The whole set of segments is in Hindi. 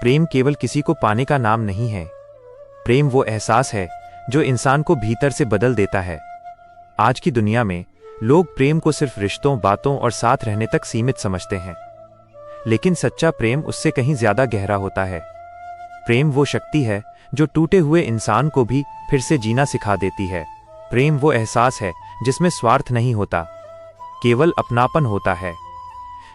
प्रेम केवल किसी को पाने का नाम नहीं है। प्रेम वो एहसास है जो इंसान को भीतर से बदल देता है। आज की दुनिया में लोग प्रेम को सिर्फ रिश्तों, बातों और साथ रहने तक सीमित समझते हैं, लेकिन सच्चा प्रेम उससे कहीं ज्यादा गहरा होता है। प्रेम वो शक्ति है जो टूटे हुए इंसान को भी फिर से जीना सिखा देती है। प्रेम वो एहसास है जिसमें स्वार्थ नहीं होता, केवल अपनापन होता है।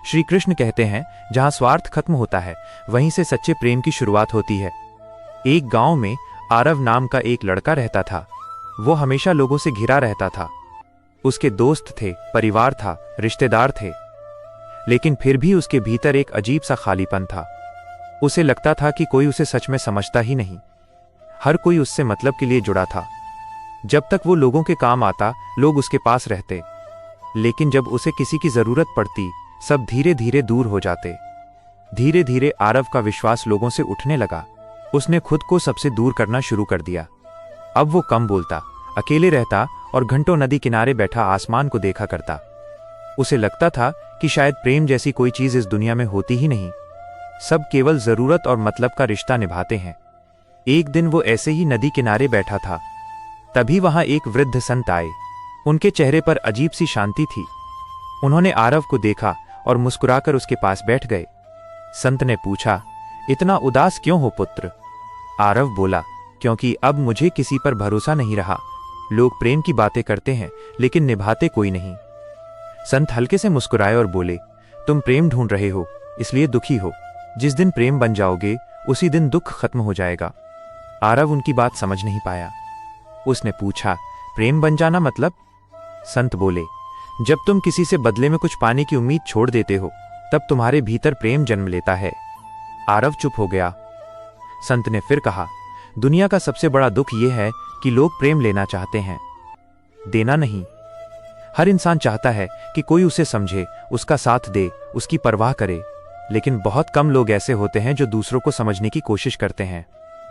श्री कृष्ण कहते हैं, जहां स्वार्थ खत्म होता है वहीं से सच्चे प्रेम की शुरुआत होती है। एक गांव में आरव नाम का एक लड़का रहता था। वो हमेशा लोगों से घिरा रहता था। उसके दोस्त थे, परिवार था, रिश्तेदार थे, लेकिन फिर भी उसके भीतर एक अजीब सा खालीपन था। उसे लगता था कि कोई उसे सच में समझता ही नहीं। हर कोई उससे मतलब के लिए जुड़ा था। जब तक वो लोगों के काम आता, लोग उसके पास रहते, लेकिन जब उसे किसी की जरूरत पड़ती, सब धीरे धीरे दूर हो जाते। धीरे धीरे आरव का विश्वास लोगों से उठने लगा। उसने खुद को सबसे दूर करना शुरू कर दिया। अब वो कम बोलता, अकेले रहता और घंटों नदी किनारे बैठा आसमान को देखा करता। उसे लगता था कि शायद प्रेम जैसी कोई चीज इस दुनिया में होती ही नहीं। सब केवल जरूरत और मतलब का रिश्ता निभाते हैं। एक दिन वो ऐसे ही नदी किनारे बैठा था, तभी वहां एक वृद्ध संत आए। उनके चेहरे पर अजीब सी शांति थी। उन्होंने आरव को देखा और मुस्कुराकर उसके पास बैठ गए। संत ने पूछा, इतना उदास क्यों हो पुत्र? आरव बोला, क्योंकि अब मुझे किसी पर भरोसा नहीं रहा। लोग प्रेम की बातें करते हैं लेकिन निभाते कोई नहीं। संत हल्के से मुस्कुराए और बोले, तुम प्रेम ढूंढ रहे हो इसलिए दुखी हो। जिस दिन प्रेम बन जाओगे उसी दिन दुख खत्म हो जाएगा। आरव उनकी बात समझ नहीं पाया। उसने पूछा, प्रेम बन जाना मतलब? संत बोले, जब तुम किसी से बदले में कुछ पाने की उम्मीद छोड़ देते हो तब तुम्हारे भीतर प्रेम जन्म लेता है। आरव चुप हो गया। संत ने फिर कहा, दुनिया का सबसे बड़ा दुख यह है कि लोग प्रेम लेना चाहते हैं, देना नहीं। हर इंसान चाहता है कि कोई उसे समझे, उसका साथ दे, उसकी परवाह करे, लेकिन बहुत कम लोग ऐसे होते हैं जो दूसरों को समझने की कोशिश करते हैं।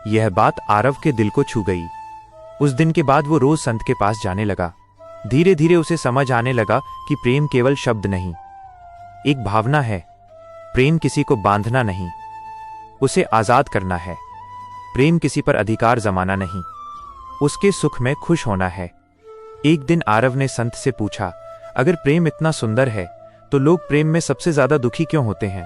यह बात आरव के दिल को छू गई। उस दिन के बाद वो रोज संत के पास जाने लगा। धीरे धीरे उसे समझ आने लगा कि प्रेम केवल शब्द नहीं, एक भावना है। प्रेम किसी को बांधना नहीं, उसे आजाद करना है। प्रेम किसी पर अधिकार जमाना नहीं, उसके सुख में खुश होना है। एक दिन आरव ने संत से पूछा, अगर प्रेम इतना सुंदर है तो लोग प्रेम में सबसे ज्यादा दुखी क्यों होते हैं?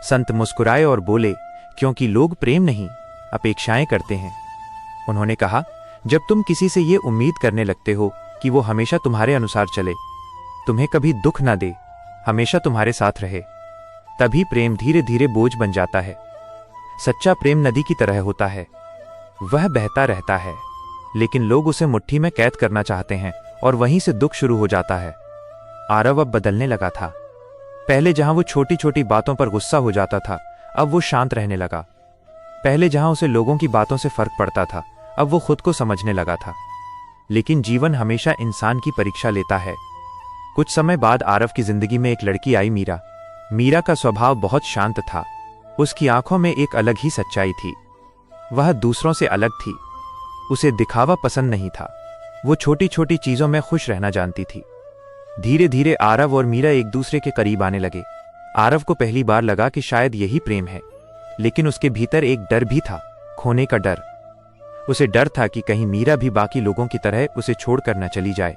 संत मुस्कुराए और बोले, क्योंकि लोग प्रेम नहीं, अपेक्षाएं करते हैं। उन्होंने कहा, जब तुम किसी से ये उम्मीद करने लगते हो कि वो हमेशा तुम्हारे अनुसार चले, तुम्हें कभी दुख ना दे, हमेशा तुम्हारे साथ रहे, तभी प्रेम धीरे धीरे बोझ बन जाता है। सच्चा प्रेम नदी की तरह होता है, वह बहता रहता है, लेकिन लोग उसे मुट्ठी में कैद करना चाहते हैं और वहीं से दुख शुरू हो जाता है। आरव अब बदलने लगा था। पहले जहां वो छोटी छोटी बातों पर गुस्सा हो जाता था, अब वो शांत रहने लगा। पहले जहां उसे लोगों की बातों से फर्क पड़ता था, अब वो खुद को समझने लगा था। लेकिन जीवन हमेशा इंसान की परीक्षा लेता है। कुछ समय बाद आरव की जिंदगी में एक लड़की आई, मीरा। मीरा का स्वभाव बहुत शांत था। उसकी आंखों में एक अलग ही सच्चाई थी। वह दूसरों से अलग थी। उसे दिखावा पसंद नहीं था। वो छोटी छोटी चीजों में खुश रहना जानती थी। धीरे धीरे आरव और मीरा एक दूसरे के करीब आने लगे। आरव को पहली बार लगा कि शायद यही प्रेम है, लेकिन उसके भीतर एक डर भी था, खोने का डर। उसे डर था कि कहीं मीरा भी बाकी लोगों की तरह उसे छोड़कर न चली जाए,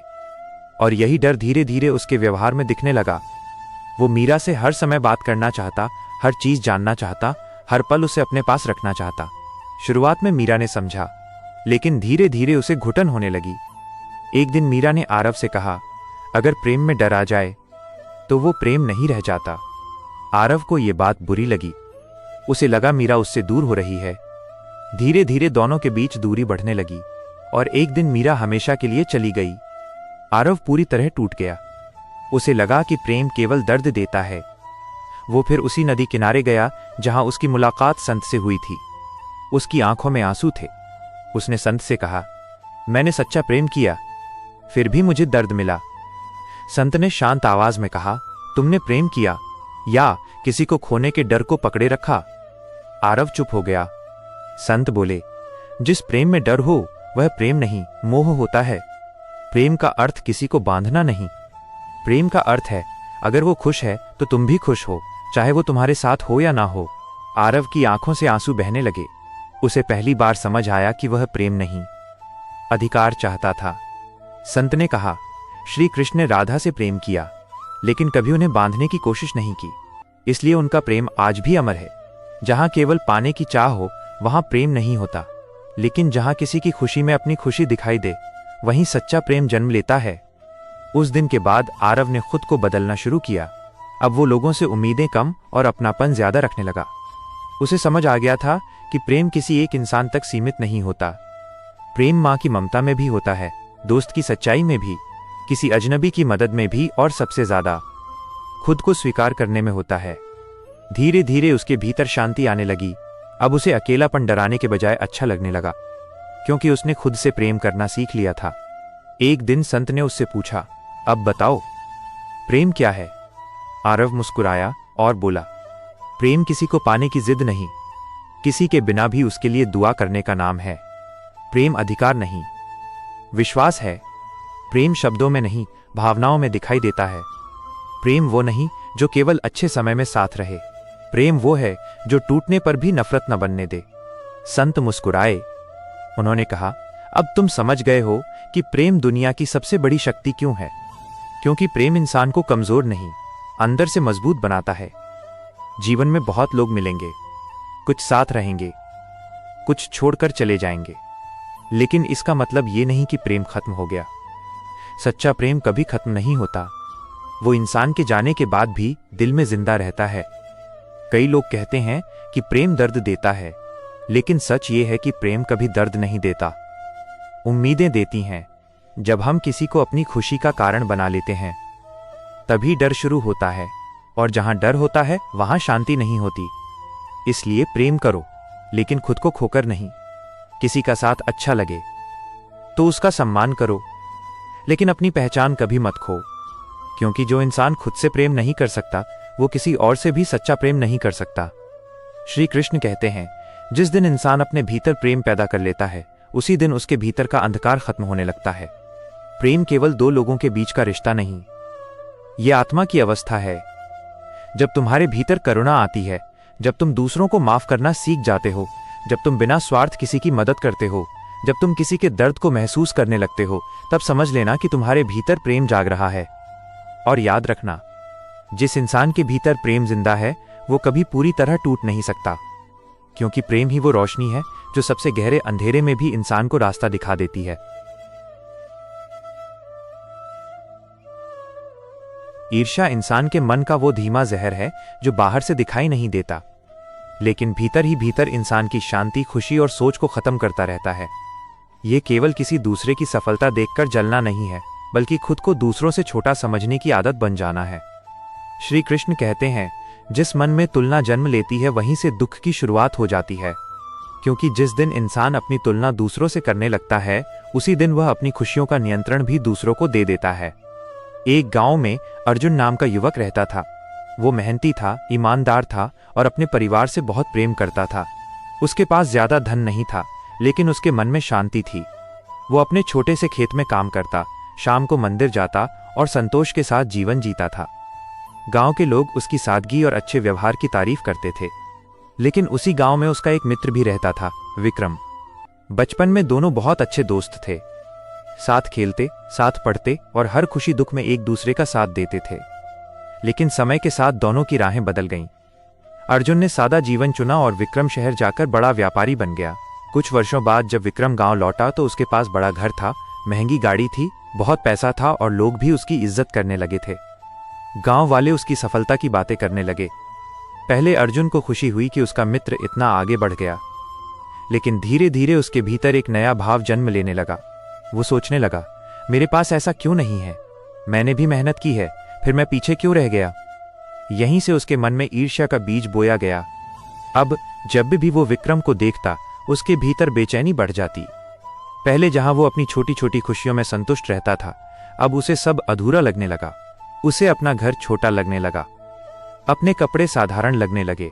और यही डर धीरे धीरे उसके व्यवहार में दिखने लगा। वो मीरा से हर समय बात करना चाहता, हर चीज जानना चाहता, हर पल उसे अपने पास रखना चाहता। शुरुआत में मीरा ने समझा, लेकिन धीरे धीरे उसे घुटन होने लगी। एक दिन मीरा ने आरव से कहा, अगर प्रेम में डर आ जाए तो वो प्रेम नहीं रह जाता। आरव को ये बात बुरी लगी। उसे लगा मीरा उससे दूर हो रही है। धीरे धीरे दोनों के बीच दूरी बढ़ने लगी और एक दिन मीरा हमेशा के लिए चली गई। आरव पूरी तरह टूट गया। उसे लगा कि प्रेम केवल दर्द देता है। वो फिर उसी नदी किनारे गया जहां उसकी मुलाकात संत से हुई थी। उसकी आंखों में आंसू थे। उसने संत से कहा, मैंने सच्चा प्रेम किया, फिर भी मुझे दर्द मिला। संत ने शांत आवाज में कहा, तुमने प्रेम किया या किसी को खोने के डर को पकड़े रखा? आरव चुप हो गया। संत बोले, जिस प्रेम में डर हो वह प्रेम नहीं, मोह होता है। प्रेम का अर्थ किसी को बांधना नहीं। प्रेम का अर्थ है, अगर वो खुश है तो तुम भी खुश हो, चाहे वो तुम्हारे साथ हो या ना हो। आरव की आंखों से आंसू बहने लगे। उसे पहली बार समझ आया कि वह प्रेम नहीं, अधिकार चाहता था। संत ने कहा, श्री कृष्ण ने राधा से प्रेम किया, लेकिन कभी उन्हें बांधने की कोशिश नहीं की, इसलिए उनका प्रेम आज भी अमर है। जहां केवल पाने की चाह हो, वहां प्रेम नहीं होता, लेकिन जहां किसी की खुशी में अपनी खुशी दिखाई दे, वहीं सच्चा प्रेम जन्म लेता है। उस दिन के बाद आरव ने खुद को बदलना शुरू किया। अब वो लोगों से उम्मीदें कम और अपनापन ज्यादा रखने लगा। उसे समझ आ गया था कि प्रेम किसी एक इंसान तक सीमित नहीं होता। प्रेम माँ की ममता में भी होता है, दोस्त की सच्चाई में भी, किसी अजनबी की मदद में भी, और सबसे ज्यादा खुद को स्वीकार करने में होता है। धीरे धीरे उसके भीतर शांति आने लगी। अब उसे अकेलापन डराने के बजाय अच्छा लगने लगा, क्योंकि उसने खुद से प्रेम करना सीख लिया था। एक दिन संत ने उससे पूछा, अब बताओ, प्रेम क्या है? आरव मुस्कुराया और बोला, प्रेम किसी को पाने की जिद नहीं, किसी के बिना भी उसके लिए दुआ करने का नाम है। प्रेम अधिकार नहीं, विश्वास है। प्रेम शब्दों में नहीं, भावनाओं में दिखाई देता है। प्रेम वो नहीं जो केवल अच्छे समय में साथ रहे, प्रेम वो है जो टूटने पर भी नफरत न बनने दे। संत मुस्कुराए। उन्होंने कहा, अब तुम समझ गए हो कि प्रेम दुनिया की सबसे बड़ी शक्ति क्यों है। क्योंकि प्रेम इंसान को कमजोर नहीं, अंदर से मजबूत बनाता है। जीवन में बहुत लोग मिलेंगे, कुछ साथ रहेंगे, कुछ छोड़कर चले जाएंगे, लेकिन इसका मतलब ये नहीं कि प्रेम खत्म हो गया। सच्चा प्रेम कभी खत्म नहीं होता, वो इंसान के जाने के बाद भी दिल में जिंदा रहता है। कई लोग कहते हैं कि प्रेम दर्द देता है, लेकिन सच ये है कि प्रेम कभी दर्द नहीं देता। उम्मीदें देती हैं। जब हम किसी को अपनी खुशी का कारण बना लेते हैं, तभी डर शुरू होता है, और जहां डर होता है वहां शांति नहीं होती। इसलिए प्रेम करो, लेकिन खुद को खोकर नहीं। किसी का साथ अच्छा लगे तो उसका सम्मान करो, लेकिन अपनी पहचान कभी मत खो। क्योंकि जो इंसान खुद से प्रेम नहीं कर सकता, वो किसी और से भी सच्चा प्रेम नहीं कर सकता। श्री कृष्ण कहते हैं, जिस दिन इंसान अपने भीतर प्रेम पैदा कर लेता है, उसी दिन उसके भीतर का अंधकार खत्म होने लगता है। प्रेम केवल दो लोगों के बीच का रिश्ता नहीं, ये आत्मा की अवस्था है। जब तुम्हारे भीतर करुणा आती है, जब तुम दूसरों को माफ करना सीख जाते हो, जब तुम बिना स्वार्थ किसी की मदद करते हो, जब तुम किसी के दर्द को महसूस करने लगते हो, तब समझ लेना कि तुम्हारे भीतर प्रेम जाग रहा है। और याद रखना, जिस इंसान के भीतर प्रेम जिंदा है, वो कभी पूरी तरह टूट नहीं सकता। क्योंकि प्रेम ही वो रोशनी है जो सबसे गहरे अंधेरे में भी इंसान को रास्ता दिखा देती है। ईर्ष्या इंसान के मन का वो धीमा जहर है जो बाहर से दिखाई नहीं देता, लेकिन भीतर ही भीतर इंसान की शांति, खुशी और सोच को खत्म करता रहता है। ये केवल किसी दूसरे की सफलता देखकर जलना नहीं है, बल्कि खुद को दूसरों से छोटा समझने की आदत बन जाना है। श्री कृष्ण कहते हैं, जिस मन में तुलना जन्म लेती है, वहीं से दुख की शुरुआत हो जाती है। क्योंकि जिस दिन इंसान अपनी तुलना दूसरों से करने लगता है, उसी दिन वह अपनी खुशियों का नियंत्रण भी दूसरों को दे देता है। एक गांव में अर्जुन नाम का युवक रहता था। वो मेहनती था, ईमानदार था और अपने परिवार से बहुत प्रेम करता था। उसके पास ज्यादा धन नहीं था, लेकिन उसके मन में शांति थी। वो अपने छोटे से खेत में काम करता, शाम को मंदिर जाता और संतोष के साथ जीवन जीता था। गांव के लोग उसकी सादगी और अच्छे व्यवहार की तारीफ करते थे। लेकिन उसी गांव में उसका एक मित्र भी रहता था, विक्रम। बचपन में दोनों बहुत अच्छे दोस्त थे। साथ खेलते, साथ पढ़ते और हर खुशी दुख में एक दूसरे का साथ देते थे। लेकिन समय के साथ दोनों की राहें बदल गईं। अर्जुन ने सादा जीवन चुना और विक्रम शहर जाकर बड़ा व्यापारी बन गया। कुछ वर्षों बाद जब विक्रम गांव लौटा तो उसके पास बड़ा घर था, महंगी गाड़ी थी, बहुत पैसा था और लोग भी उसकी इज्जत करने लगे थे। गांव वाले उसकी सफलता की बातें करने लगे। पहले अर्जुन को खुशी हुई कि उसका मित्र इतना आगे बढ़ गया, लेकिन धीरे धीरे उसके भीतर एक नया भाव जन्म लेने लगा। वो सोचने लगा, मेरे पास ऐसा क्यों नहीं है? मैंने भी मेहनत की है, फिर मैं पीछे क्यों रह गया? यहीं से उसके मन में ईर्ष्या का बीज बोया गया। अब जब भी वो विक्रम को देखता, उसके भीतर बेचैनी बढ़ जाती। पहले जहां वो अपनी छोटी छोटी खुशियों में संतुष्ट रहता था, अब उसे सब अधूरा लगने लगा। उसे अपना घर छोटा लगने लगा, अपने कपड़े साधारण लगने लगे,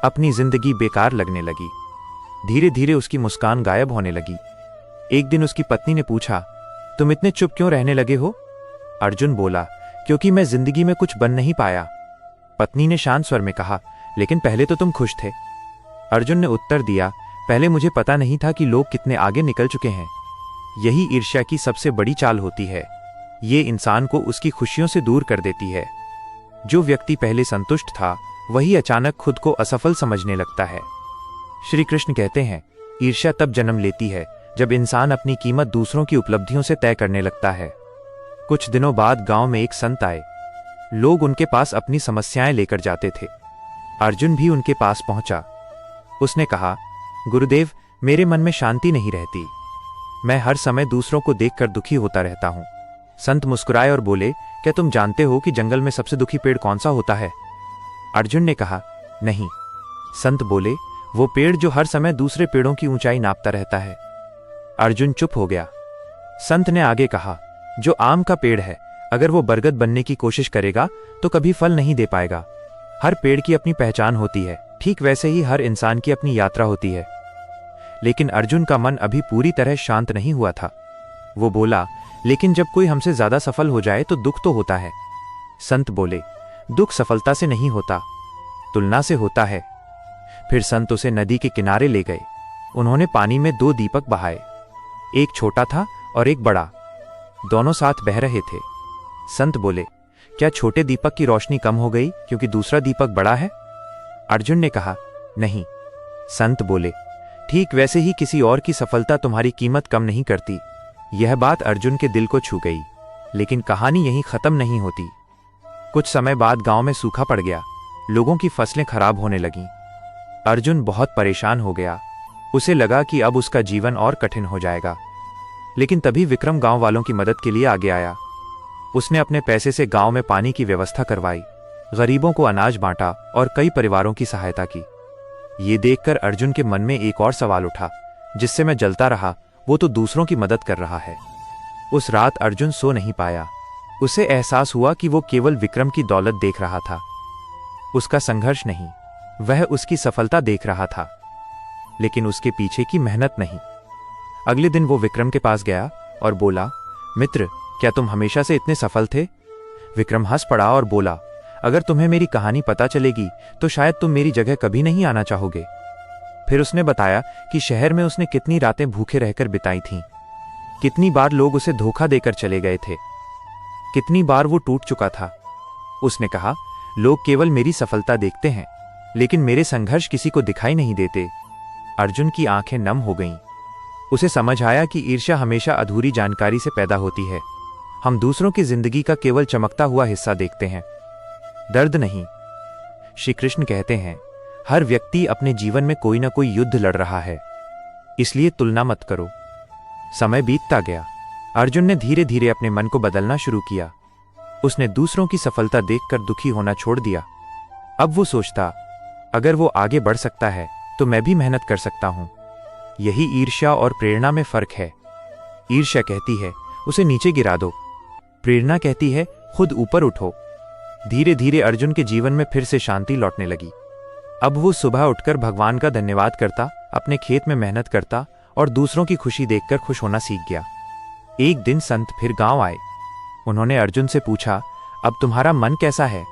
अपनी जिंदगी बेकार लगने लगी। धीरे धीरे उसकी मुस्कान गायब होने लगी। एक दिन उसकी पत्नी ने पूछा, तुम इतने चुप क्यों रहने लगे हो? अर्जुन बोला, क्योंकि मैं जिंदगी में कुछ बन नहीं पाया। पत्नी ने शांत स्वर में कहा, लेकिन पहले तो तुम खुश थे। अर्जुन ने उत्तर दिया, पहले मुझे पता नहीं था कि लोग कितने आगे निकल चुके हैं। यही ईर्ष्या की सबसे बड़ी चाल होती है। ये इंसान को उसकी खुशियों से दूर कर देती है। जो व्यक्ति पहले संतुष्ट था वही अचानक खुद को असफल समझने लगता है। श्री कृष्ण कहते हैं, ईर्ष्या तब जन्म लेती है जब इंसान अपनी कीमत दूसरों की उपलब्धियों से तय करने लगता है। कुछ दिनों बाद गांव में एक संत आए। लोग उनके पास अपनी समस्याएं लेकर जाते थे। अर्जुन भी उनके पास पहुंचा। उसने कहा, गुरुदेव, मेरे मन में शांति नहीं रहती। मैं हर समय दूसरों को देखकर दुखी होता रहता हूं। संत मुस्कुराए और बोले, क्या तुम जानते हो कि जंगल में सबसे दुखी पेड़ कौन सा होता है? अर्जुन ने कहा, नहीं। संत बोले, वो पेड़ जो हर समय दूसरे पेड़ों की ऊंचाई नापता रहता है। अर्जुन चुप हो गया। संत ने आगे कहा, जो आम का पेड़ है, अगर वो बरगद बनने की कोशिश करेगा तो कभी फल नहीं दे पाएगा। हर पेड़ की अपनी पहचान होती है, ठीक वैसे ही हर इंसान की अपनी यात्रा होती है। लेकिन अर्जुन का मन अभी पूरी तरह शांत नहीं हुआ था। वो बोला, लेकिन जब कोई हमसे ज्यादा सफल हो जाए तो दुख तो होता है। संत बोले, दुख सफलता से नहीं होता, तुलना से होता है। फिर संत उसे नदी के किनारे ले गए। उन्होंने पानी में 2 दीपक बहाए, एक छोटा था और एक बड़ा। दोनों साथ बह रहे थे। संत बोले, क्या छोटे दीपक की रोशनी कम हो गई क्योंकि दूसरा दीपक बड़ा है? अर्जुन ने कहा, नहीं। संत बोले, ठीक वैसे ही किसी और की सफलता तुम्हारी कीमत कम नहीं करती। यह बात अर्जुन के दिल को छू गई। लेकिन कहानी यहीं खत्म नहीं होती। कुछ समय बाद गांव में सूखा पड़ गया। लोगों की फसलें खराब होने लगीं। अर्जुन बहुत परेशान हो गया। उसे लगा कि अब उसका जीवन और कठिन हो जाएगा। लेकिन तभी विक्रम गांव वालों की मदद के लिए आगे आया। उसने अपने पैसे से गांव में पानी की व्यवस्था करवाई, गरीबों को अनाज बांटा और कई परिवारों की सहायता की। ये देखकर अर्जुन के मन में एक और सवाल उठा, जिससे मैं जलता रहा, वो तो दूसरों की मदद कर रहा है। उस रात अर्जुन सो नहीं पाया। उसे एहसास हुआ कि वो केवल विक्रम की दौलत देख रहा था, उसका संघर्ष नहीं। वह उसकी सफलता देख रहा था, लेकिन उसके पीछे की मेहनत नहीं। अगले दिन वो विक्रम के पास गया और बोला, मित्र, क्या तुम हमेशा से इतने सफल थे? विक्रम हंस पड़ा और बोला, अगर तुम्हें मेरी कहानी पता चलेगी तो शायद तुम मेरी जगह कभी नहीं आना चाहोगे। फिर उसने बताया कि शहर में उसने कितनी रातें भूखे रहकर बिताई थीं, कितनी बार लोग उसे धोखा देकर चले गए थे, कितनी बार वो टूट चुका था। उसने कहा, लोग केवल मेरी सफलता देखते हैं, लेकिन मेरे संघर्ष किसी को दिखाई नहीं देते। अर्जुन की आंखें नम हो गईं। उसे समझ आया कि ईर्ष्या हमेशा अधूरी जानकारी से पैदा होती है। हम दूसरों की जिंदगी का केवल चमकता हुआ हिस्सा देखते हैं, दर्द नहीं। श्री कृष्ण कहते हैं, हर व्यक्ति अपने जीवन में कोई ना कोई युद्ध लड़ रहा है, इसलिए तुलना मत करो। समय बीतता गया। अर्जुन ने धीरे धीरे अपने मन को बदलना शुरू किया। उसने दूसरों की सफलता देखकर दुखी होना छोड़ दिया। अब वो सोचता, अगर वो आगे बढ़ सकता है तो मैं भी मेहनत कर सकता हूं। यही ईर्ष्या और प्रेरणा में फर्क है। ईर्ष्या कहती है, उसे नीचे गिरा दो। प्रेरणा कहती है, खुद ऊपर उठो। धीरे धीरे अर्जुन के जीवन में फिर से शांति लौटने लगी। अब वो सुबह उठकर भगवान का धन्यवाद करता, अपने खेत में मेहनत करता और दूसरों की खुशी देखकर खुश होना सीख गया। एक दिन संत फिर गांव आए। उन्होंने अर्जुन से पूछा, अब तुम्हारा मन कैसा है?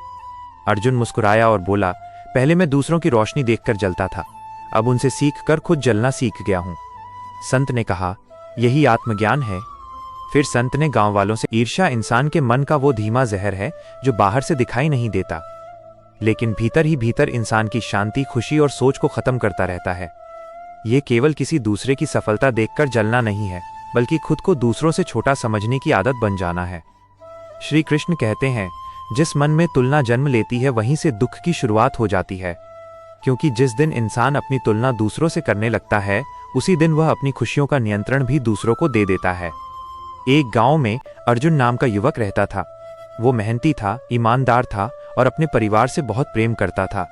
अर्जुन मुस्कुराया और बोला, पहले मैं दूसरों की रोशनी देखकर जलता था, अब उनसे सीखकर खुद जलना सीख गया हूं। संत ने कहा, यही आत्मज्ञान है। फिर संत ने गांव वालों से, ईर्ष्या इंसान के मन का वो धीमा जहर है जो बाहर से दिखाई नहीं देता, लेकिन भीतर ही भीतर इंसान की शांति, खुशी और सोच को खत्म करता रहता है। ये केवल किसी दूसरे की सफलता देखकर जलना नहीं है, बल्कि खुद को दूसरों से छोटा समझने की आदत बन जाना है। श्री कृष्ण कहते हैं, जिस मन में तुलना जन्म लेती है वहीं से दुख की शुरुआत हो जाती है, क्योंकि जिस दिन इंसान अपनी तुलना दूसरों से करने लगता है, उसी दिन वह अपनी खुशियों का नियंत्रण भी दूसरों को दे देता है। एक गांव में अर्जुन नाम का युवक रहता था। वो मेहनती था, ईमानदार था और अपने परिवार से बहुत प्रेम करता था।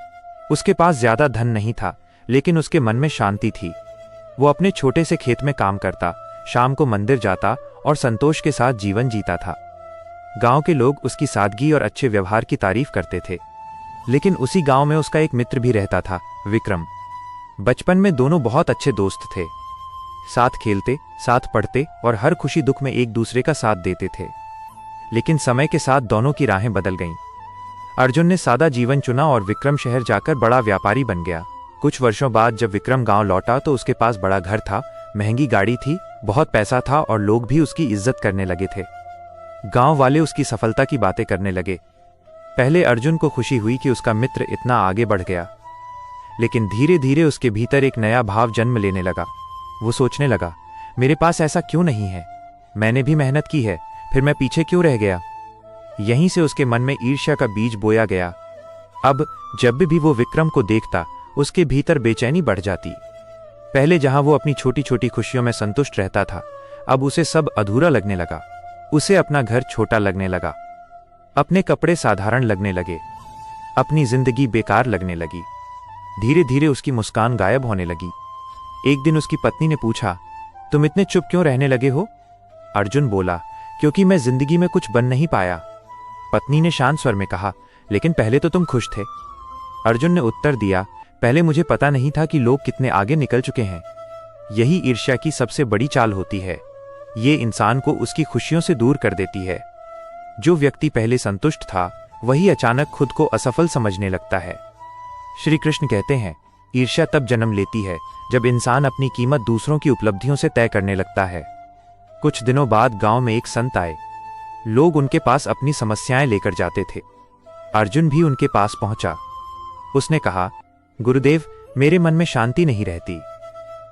उसके पास ज्यादा धन नहीं था, लेकिन उसके मन में शांति थी। वो अपने छोटे से खेत में काम करता, शाम को मंदिर जाता और संतोष के साथ जीवन जीता था। गांव के लोग उसकी सादगी और अच्छे व्यवहार की तारीफ करते थे। लेकिन उसी गांव में उसका एक मित्र भी रहता था, विक्रम। बचपन में दोनों बहुत अच्छे दोस्त थे। साथ खेलते, साथ पढ़ते और हर खुशी दुख में एक दूसरे का साथ देते थे। लेकिन समय के साथ दोनों की राहें बदल गईं। अर्जुन ने सादा जीवन चुना और विक्रम शहर जाकर बड़ा व्यापारी बन गया। कुछ वर्षों बाद जब विक्रम गांव लौटा तो उसके पास बड़ा घर था, महंगी गाड़ी थी, बहुत पैसा था और लोग भी उसकी इज्जत करने लगे थे। गांव वाले उसकी सफलता की बातें करने लगे। पहले अर्जुन को खुशी हुई कि उसका मित्र इतना आगे बढ़ गया, लेकिन धीरे धीरे उसके भीतर एक नया भाव जन्म लेने लगा। वो सोचने लगा, मेरे पास ऐसा क्यों नहीं है, मैंने भी मेहनत की है, फिर मैं पीछे क्यों रह गया। यहीं से उसके मन में ईर्ष्या का बीज बोया गया। अब जब भी वो विक्रम को देखता, उसके भीतर बेचैनी बढ़ जाती। पहले जहां वो अपनी छोटी छोटी खुशियों में संतुष्ट रहता था, अब उसे सब अधूरा लगने लगा। उसे अपना घर छोटा लगने लगा, अपने कपड़े साधारण लगने लगे, अपनी जिंदगी बेकार लगने लगी। धीरे धीरे उसकी मुस्कान गायब होने लगी। एक दिन उसकी पत्नी ने पूछा, तुम इतने चुप क्यों रहने लगे हो? अर्जुन बोला, क्योंकि मैं जिंदगी में कुछ बन नहीं पाया। पत्नी ने शांत स्वर में कहा, लेकिन पहले तो तुम खुश थे। अर्जुन ने उत्तर दिया, पहले मुझे पता नहीं था कि लोग कितने आगे निकल चुके हैं। यही ईर्ष्या की सबसे बड़ी चाल होती है। ये इंसान को उसकी खुशियों से दूर कर देती है। जो व्यक्ति पहले संतुष्ट था, वही अचानक खुद को असफल समझने लगता है। श्री कृष्ण कहते हैं, ईर्ष्या तब जन्म लेती है जब इंसान अपनी कीमत दूसरों की उपलब्धियों से तय करने लगता है। कुछ दिनों बाद गांव में एक संत आए। लोग उनके पास अपनी समस्याएं लेकर जाते थे। अर्जुन भी उनके पास पहुंचा। उसने कहा, गुरुदेव, मेरे मन में शांति नहीं रहती,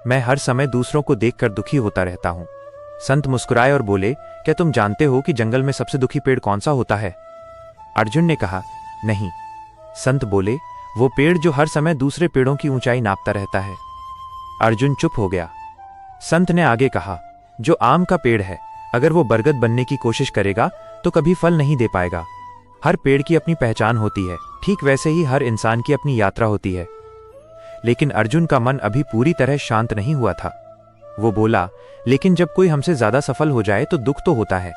मैं हर समय दूसरों को देखकर दुखी होता रहता हूं। संत मुस्कुराए और बोले, क्या तुम जानते हो कि जंगल में सबसे दुखी पेड़ कौन सा होता है? अर्जुन ने कहा, नहीं। संत बोले, वो पेड़ जो हर समय दूसरे पेड़ों की ऊंचाई नापता रहता है। अर्जुन चुप हो गया। संत ने आगे कहा, जो आम का पेड़ है, अगर वो बरगद बनने की कोशिश करेगा तो कभी फल नहीं दे पाएगा। हर पेड़ की अपनी पहचान होती है, ठीक वैसे ही हर इंसान की अपनी यात्रा होती है। लेकिन अर्जुन का मन अभी पूरी तरह शांत नहीं हुआ था। वो बोला, लेकिन जब कोई हमसे ज्यादा सफल हो जाए तो दुख तो होता है।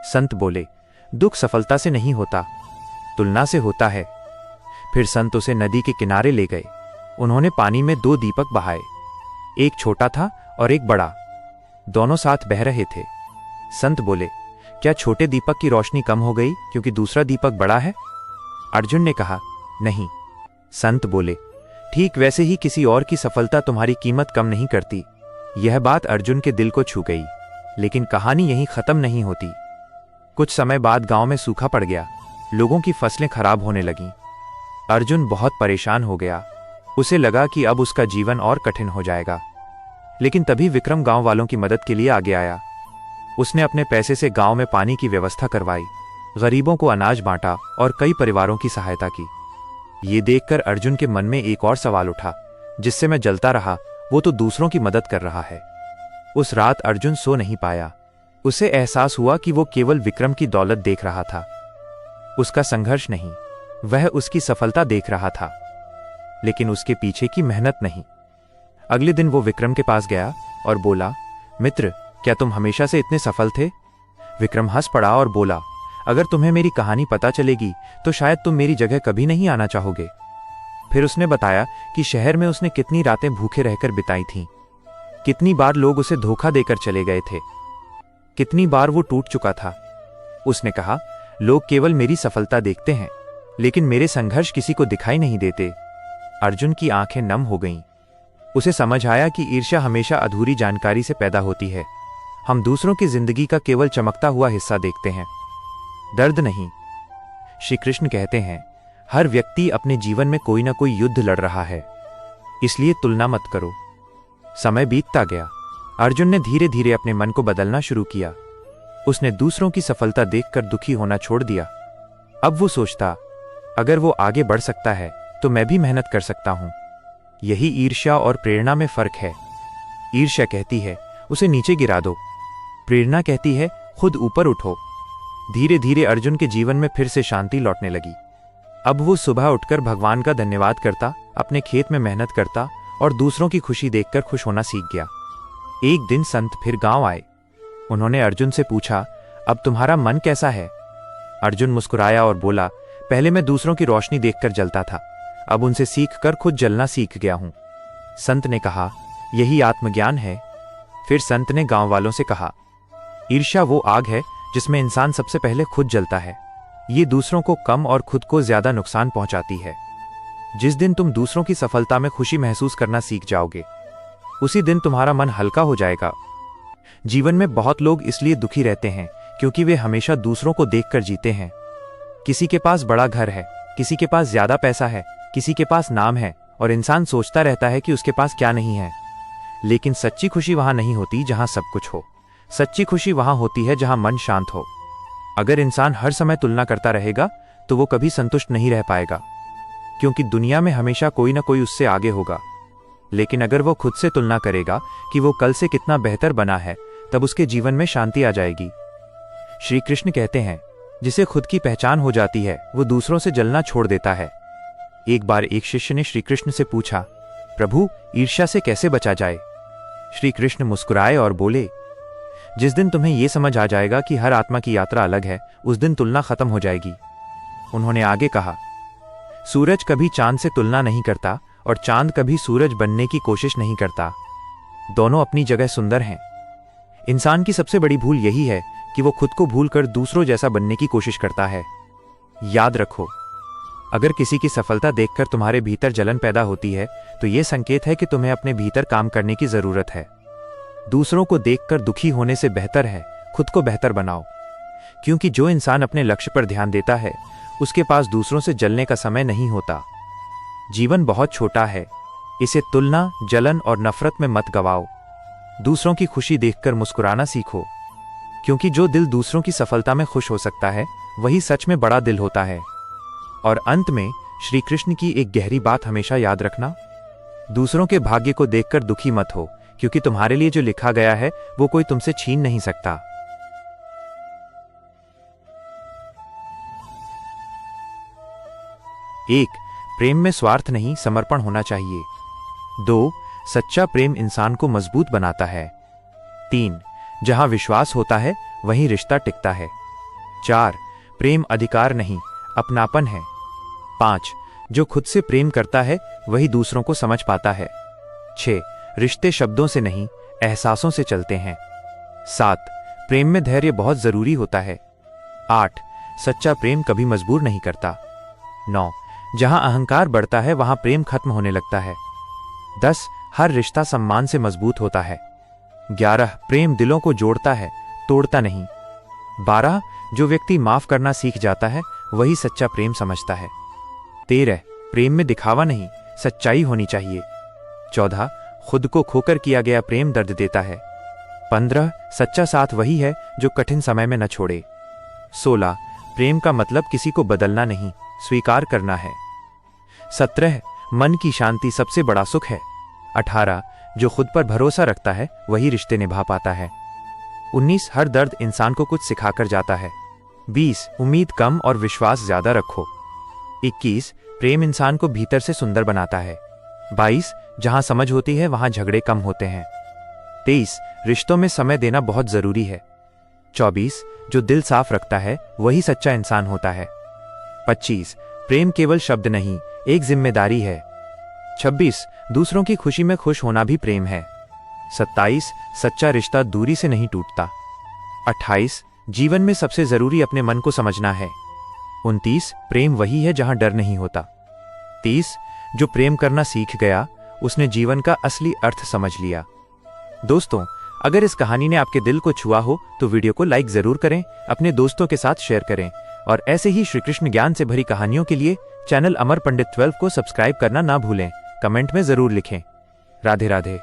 संत बोले, दुख सफलता से नहीं होता, तुलना से होता है। फिर संत उसे नदी के किनारे ले गए। उन्होंने पानी में 2 दीपक बहाए, एक छोटा था और एक बड़ा। दोनों साथ बह रहे थे। संत बोले, क्या छोटे दीपक की रोशनी कम हो गई क्योंकि दूसरा दीपक बड़ा है? अर्जुन ने कहा, नहीं। संत बोले, ठीक वैसे ही किसी और की सफलता तुम्हारी कीमत कम नहीं करती। यह बात अर्जुन के दिल को छू गई। लेकिन कहानी यहीं खत्म नहीं होती। कुछ समय बाद गांव में सूखा पड़ गया। लोगों की फसलें खराब होने लगीं। अर्जुन बहुत परेशान हो गया। उसे लगा कि अब उसका जीवन और कठिन हो जाएगा। लेकिन तभी विक्रम गांव वालों की मदद के लिए आगे आया। उसने अपने पैसे से गांव में पानी की व्यवस्था करवाई, गरीबों को अनाज बांटा और कई परिवारों की सहायता की। ये देखकर अर्जुन के मन में एक और सवाल उठा, जिससे मैं जलता रहा, वो तो दूसरों की मदद कर रहा है। उस रात अर्जुन सो नहीं पाया। उसे एहसास हुआ कि वो केवल विक्रम की दौलत देख रहा था, उसका संघर्ष नहीं। वह उसकी सफलता देख रहा था, लेकिन उसके पीछे की मेहनत नहीं। अगले दिन वो विक्रम के पास गया और बोला, मित्र, क्या तुम हमेशा से इतने सफल थे? विक्रम हंस पड़ा और बोला, अगर तुम्हें मेरी कहानी पता चलेगी तो शायद तुम मेरी जगह कभी नहीं आना चाहोगे। फिर उसने बताया कि शहर में उसने कितनी रातें भूखे रहकर बिताई थीं, कितनी बार लोग उसे धोखा देकर चले गए थे, कितनी बार वो टूट चुका था। उसने कहा, लोग केवल मेरी सफलता देखते हैं, लेकिन मेरे संघर्ष किसी को दिखाई नहीं देते। अर्जुन की आंखें नम हो गईं। उसे समझ आया कि ईर्ष्या हमेशा अधूरी जानकारी से पैदा होती है। हम दूसरों की जिंदगी का केवल चमकता हुआ हिस्सा देखते हैं, दर्द नहीं। श्री कृष्ण कहते हैं, हर व्यक्ति अपने जीवन में कोई ना कोई युद्ध लड़ रहा है, इसलिए तुलना मत करो। समय बीतता गया। अर्जुन ने धीरे धीरे अपने मन को बदलना शुरू किया। उसने दूसरों की सफलता देखकर दुखी होना छोड़ दिया। अब वो सोचता, अगर वो आगे बढ़ सकता है तो मैं भी मेहनत कर सकता हूं। यही ईर्ष्या और प्रेरणा में फर्क है। ईर्ष्या कहती है, उसे नीचे गिरा दो। प्रेरणा कहती है, खुद ऊपर उठो। धीरे धीरे अर्जुन के जीवन में फिर से शांति लौटने लगी। अब वो सुबह उठकर भगवान का धन्यवाद करता, अपने खेत में मेहनत करता और दूसरों की खुशी देखकर खुश होना सीख गया। एक दिन संत फिर गांव आए। उन्होंने अर्जुन से पूछा, अब तुम्हारा मन कैसा है? अर्जुन मुस्कुराया और बोला, पहले मैं दूसरों की रोशनी देखकर जलता था, अब उनसे सीखकर खुद जलना सीख गया हूं। संत ने कहा, यही आत्मज्ञान है। फिर संत ने गांव वालों से कहा, ईर्ष्या वो आग है जिसमें इंसान सबसे पहले खुद जलता है। ये दूसरों को कम और खुद को ज्यादा नुकसान पहुंचाती है। जिस दिन तुम दूसरों की सफलता में खुशी महसूस करना सीख जाओगे, उसी दिन तुम्हारा मन हल्का हो जाएगा। जीवन में बहुत लोग इसलिए दुखी रहते हैं क्योंकि वे हमेशा दूसरों को देखकर जीते हैं। किसी के पास बड़ा घर है, किसी के पास ज्यादा पैसा है, किसी के पास नाम है, और इंसान सोचता रहता है कि उसके पास क्या नहीं है। लेकिन सच्ची खुशी वहां नहीं होती जहां सब कुछ हो। सच्ची खुशी वहां होती है जहां मन शांत हो। अगर इंसान हर समय तुलना करता रहेगा तो वो कभी संतुष्ट नहीं रह पाएगा, क्योंकि दुनिया में हमेशा कोई ना कोई उससे आगे होगा। लेकिन अगर वो खुद से तुलना करेगा कि वो कल से कितना बेहतर बना है, तब उसके जीवन में शांति आ जाएगी। श्री कृष्ण कहते हैं, जिसे खुद की पहचान हो जाती है वो दूसरों से जलना छोड़ देता है। एक बार एक शिष्य ने श्री कृष्ण से पूछा, प्रभु, ईर्ष्या से कैसे बचा जाए? श्री कृष्ण मुस्कुराए और बोले, जिस दिन तुम्हें यह समझ आ जाएगा कि हर आत्मा की यात्रा अलग है, उस दिन तुलना खत्म हो जाएगी। उन्होंने आगे कहा, सूरज कभी चांद से तुलना नहीं करता और चांद कभी सूरज बनने की कोशिश नहीं करता। दोनों अपनी जगह सुंदर हैं। इंसान की सबसे बड़ी भूल यही है कि वो खुद को भूलकर दूसरों जैसा बनने की कोशिश करता है। याद रखो, अगर किसी की सफलता देखकर तुम्हारे भीतर जलन पैदा होती है तो यह संकेत है कि तुम्हें अपने भीतर काम करने की जरूरत है। दूसरों को देखकर दुखी होने से बेहतर है खुद को बेहतर बनाओ, क्योंकि जो इंसान अपने लक्ष्य पर ध्यान देता है उसके पास दूसरों से जलने का समय नहीं होता। जीवन बहुत छोटा है, इसे तुलना, जलन और नफरत में मत गवाओ। दूसरों की खुशी देखकर मुस्कुराना सीखो, क्योंकि जो दिल दूसरों की सफलता में खुश हो सकता है वही सच में बड़ा दिल होता है। और अंत में श्री कृष्ण की एक गहरी बात हमेशा याद रखना, दूसरों के भाग्य को देखकर दुखी मत हो, क्योंकि तुम्हारे लिए जो लिखा गया है वो कोई तुमसे छीन नहीं सकता। 1. प्रेम में स्वार्थ नहीं, समर्पण होना चाहिए। 2. सच्चा प्रेम इंसान को मजबूत बनाता है। 3. जहां विश्वास होता है वहीं रिश्ता टिकता है। 4. प्रेम अधिकार नहीं, अपनापन है। 5. जो खुद से प्रेम करता है वही दूसरों को समझ पाता है। 6. रिश्ते शब्दों से नहीं, एहसासों से चलते हैं। 7. प्रेम में धैर्य बहुत जरूरी होता है। 8. सच्चा प्रेम कभी मजबूर नहीं करता। 9. जहां अहंकार बढ़ता है वहां प्रेम खत्म होने लगता है। 10. हर रिश्ता सम्मान से मजबूत होता है। 11. प्रेम दिलों को जोड़ता है, तोड़ता नहीं। 12. जो व्यक्ति माफ करना सीख जाता है वही सच्चा प्रेम समझता है। 13. प्रेम में दिखावा नहीं, सच्चाई होनी चाहिए। 14. खुद को खोकर किया गया प्रेम दर्द देता है। 15. सच्चा साथ वही है जो कठिन समय में न छोड़े। 16. प्रेम का मतलब किसी को बदलना नहीं, स्वीकार करना है। 17. मन की शांति सबसे बड़ा सुख है। 18. जो खुद पर भरोसा रखता है वही रिश्ते निभा पाता है। 19. हर दर्द इंसान को कुछ सिखाकर जाता है। 20. उम्मीद कम और विश्वास ज्यादा रखो। 21. प्रेम इंसान को भीतर से सुंदर बनाता है। 22. जहां समझ होती है वहां झगड़े कम होते हैं। 23. रिश्तों में समय देना बहुत जरूरी है। 24. जो दिल साफ रखता है वही सच्चा इंसान होता है। 25. प्रेम केवल शब्द नहीं, एक जिम्मेदारी है। 26. दूसरों की खुशी में खुश होना भी प्रेम है। 27. सच्चा रिश्ता दूरी से नहीं टूटता। 28. जीवन में सबसे जरूरी अपने मन को समझना है। 29. प्रेम वही है जहां डर नहीं होता। 30. जो प्रेम करना सीख गया उसने जीवन का असली अर्थ समझ लिया। दोस्तों, अगर इस कहानी ने आपके दिल को छुआ हो तो वीडियो को लाइक जरूर करें, अपने दोस्तों के साथ शेयर करें और ऐसे ही श्री कृष्ण ज्ञान से भरी कहानियों के लिए चैनल अमर पंडित 12 को सब्सक्राइब करना ना भूलें। कमेंट में जरूर लिखें। राधे राधे।